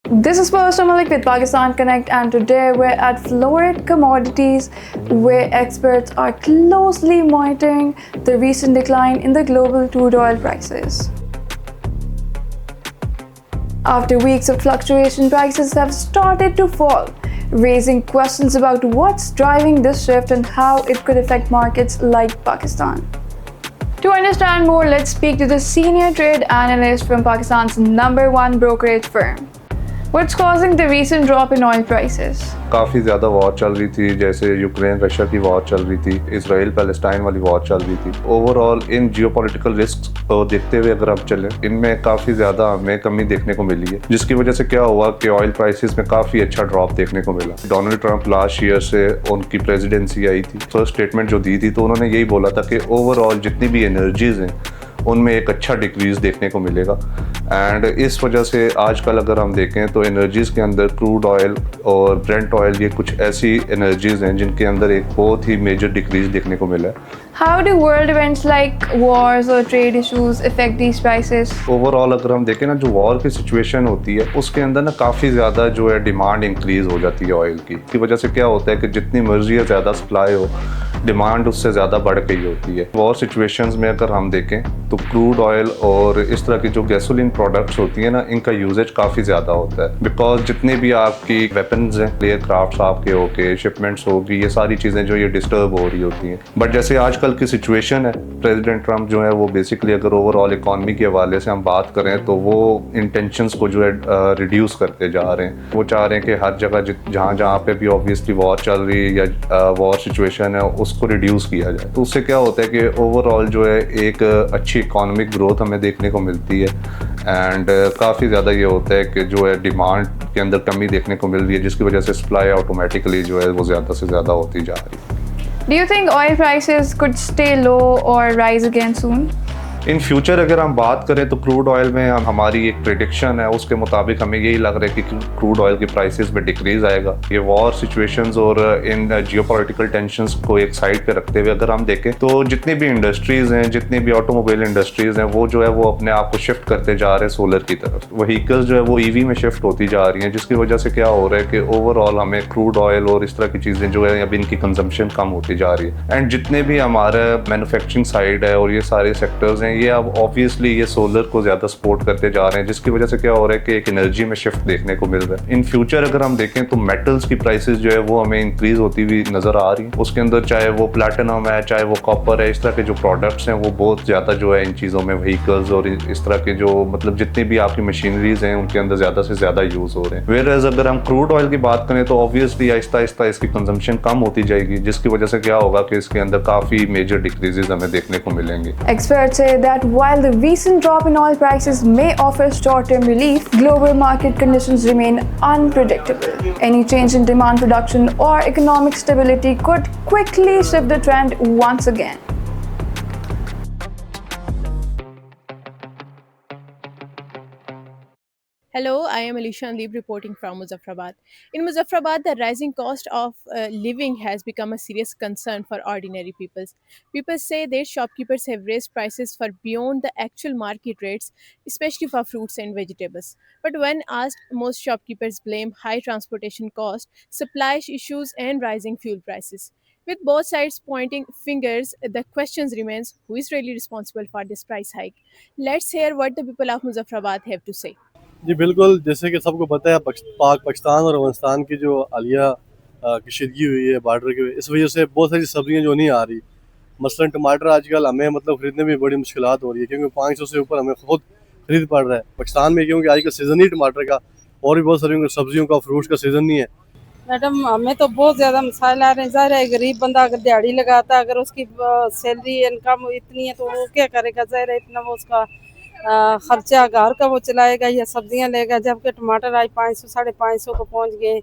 This is Pastor Malik with Pakistan Connect, and today we're at Florid Commodities, where experts are closely monitoring the recent decline in the global crude oil prices. After weeks of fluctuation, prices have started to fall, raising questions about what's driving this shift and how it could affect markets like Pakistan. To understand more, let's speak to the senior trade analyst from Pakistan's #1 brokerage firm. What's causing the recent drop in oil prices? काफ़ी ज़्यादा war चल रही थी, जैसे Ukraine Russia की war चल रही थी, इसराइल पैलेस्टाइन वाली वॉर चल रही थी। ओवरऑल इन जियोपॉलिटिकल रिस्क को देखते हुए अगर हम चलें, इनमें काफ़ी ज़्यादा हमें कमी देखने को मिली है, जिसकी वजह से क्या हुआ कि ऑयल प्राइसेस में काफ़ी अच्छा ड्रॉप देखने को मिला। डोनाल्ड ट्रंप लास्ट ईयर से उनकी प्रेसिडेंसी आई थी, फर्स्ट स्टेटमेंट जो दी थी तो उन्होंने यही बोला था कि ओवरऑल जितनी भी एनर्जीज हैं उनमें एक अच्छा डिक्रीज देखने को मिलेगा। एंड इस वजह से आजकल अगर हम देखें तो एनर्जीज़ के अंदर क्रूड ऑयल और ब्रेंट ऑयल, ये कुछ ऐसी एनर्जीज़ हैं जिनके अंदर एक बहुत ही मेजर डिक्रीज देखने को मिला है। How do world events like wars or trade issues affect these prices? Overall अगर हम देखें ना, जो वॉर की सिचुएशन होती है उसके अंदर ना काफ़ी ज़्यादा जो है डिमांड इंक्रीज़ हो जाती है ऑयल की। इसकी वजह से क्या होता है कि जितनी मर्जी है ज़्यादा सप्लाई हो, डिमांड उससे ज़्यादा बढ़ गई होती है। वॉर सिचुएशंस में अगर हम देखें तो क्रूड ऑयल और इस तरह की जो गैसोलीन प्रोडक्ट्स होती हैं ना, इनका यूजेज काफ़ी ज़्यादा होता है, बिकॉज जितने भी आपकी वेपन्स हैं, एयरक्राफ्ट आपके होके, शिपमेंट्स होगी, ये सारी चीज़ें जो ये डिस्टर्ब हो रही होती हैं। बट जैसे आजकल की सिचुएशन है, प्रेसिडेंट ट्रंप जो है वो बेसिकली अगर ओवरऑल इकॉनमी के हवाले से हम बात करें तो वो इंटेंशंस को जो है रिड्यूस करते जा रहे हैं। वो चाह रहे हैं कि हर जगह जहाँ जहाँ पे भी ऑब्वियसली वॉर चल रही है या वॉर सिचुएशन है उसको रिड्यूस किया जाए। तो उससे क्या होता है कि ओवरऑल जो है एक अच्छी इकोनॉमिक ग्रोथ हमें देखने को मिलती है। एंड काफ़ी ज़्यादा ये होता है कि जो है डिमांड के अंदर कमी देखने को मिल रही है, जिसकी वजह से सप्लाई ऑटोमेटिकली जो है वो ज़्यादा से ज़्यादा होती जा रही है। Do you think oil prices could stay low or rise again soon? In future अगर हम बात करें तो क्रूड ऑयल में हमारी एक प्रेडिक्शन है, उसके मुताबिक हमें यही लग रहा है कि क्रूड ऑयल की प्राइसेस में डिक्रीज आएगा। ये वॉर सिचुएशंस और इन जियोपॉलिटिकल टेंशंस को एक साइड पे रखते हुए अगर हम देखें तो जितनी भी इंडस्ट्रीज हैं, जितनी भी ऑटोमोबाइल इंडस्ट्रीज हैं, वो जो है वो अपने आप को शिफ्ट करते जा रहे हैं सोलर की तरफ। व्हीकल्स जो है वो ईवी में शिफ्ट होती जा रही हैं, जिसकी वजह से क्या हो रहा है कि ओवरऑल हमें क्रूड ऑयल और इस तरह की चीज़ें जो है अब इनकी कंजम्पशन कम होती जा रही है। एंड जितने भी हमारा मैन्युफैक्चरिंग साइड है और ये सारे सेक्टर्स हैं, ये अब ऑब्वियसली ये सोलर को ज़्यादा सपोर्ट करते जा रहे हैं, जिसकी वजह से क्या हो रहा है कि एक एनर्जी में शिफ्ट देखने को मिल रहा है। इन फ्यूचर अगर हम देखें तो मेटल्स की प्राइसेस जो है वो हमें इंक्रीज होती हुई नज़र आ रही है। उसके अंदर चाहे वो प्लैटिनम है, चाहे वो कॉपर है, इस तरह के जो प्रोडक्ट्स हैं वो बहुत ज़्यादा जो है इन चीज़ों में, व्हीकल्स और इस तरह के जो मतलब जितनी भी आपकी मशीनरीज हैं उनके अंदर ज़्यादा से ज़्यादा यूज़ हो रहे हैं। वेयर एज अगर हम क्रूड ऑयल की बात करें तो ऑब्वियसली आहिस्ता आहिस्ता इसकी कंजम्पशन कम होती जाएगी, जिसकी वजह से क्या होगा कि इसके अंदर काफ़ी मेजर डिक्रीजेज हमें देखने को मिलेंगे। Experts say that while the recent drop in oil prices may offer short-term relief, global market conditions remain unpredictable. Any change in demand, production, or economic stability could quickly shift the trend once again. Hello, I am Alisha Anleeb reporting from Muzaffarabad. In Muzaffarabad, the rising cost of living has become a serious concern for ordinary people. People say their shopkeepers have raised prices far beyond the actual market rates, especially for fruits and vegetables. But when asked, most shopkeepers blame high transportation costs, supply issues, and rising fuel prices. With both sides pointing fingers, the question remains who is really responsible for this price hike. Let's hear what the people of Muzaffarabad have to say. जी बिल्कुल, जैसे कि सबको पता है पाक पाकिस्तान और अफ़गानिस्तान की जो हालिया कशीदगी हुई है बॉर्डर की, इस वजह से बहुत सारी सब्जियां जो नहीं आ रही। मसलन टमाटर आजकल हमें मतलब ख़रीदने में बड़ी मुश्किलात हो रही है, क्योंकि 500 से ऊपर हमें खुद खरीद पड़ रहा है पाकिस्तान में, क्योंकि आजकल सीज़न ही टमाटर का और भी बहुत सारी सब्जियों का, फ्रूट्स का सीज़न नहीं है। मैडम, हमें तो बहुत ज़्यादा मसाइल आ रहे हैं। ज़ाहिर है गरीब बंदा अगर दिहाड़ी लगाता, अगर उसकी सैलरी इनकम इतनी है तो वो क्या करेगा? ज़ाहिर है इतना वो उसका खर्चा घर का वो चलाएगा या सब्जियां लेगा, जबकि टमाटर आज 500 550 को पहुंच गए।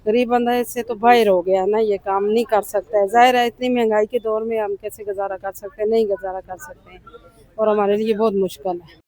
गरीब बंदा इससे तो बाहर हो गया ना, ये काम नहीं कर सकता है। ज़ाहिर है इतनी महंगाई के दौर में हम कैसे गुजारा कर सकते हैं? नहीं गुजारा कर सकते हैं और हमारे लिए बहुत मुश्किल है।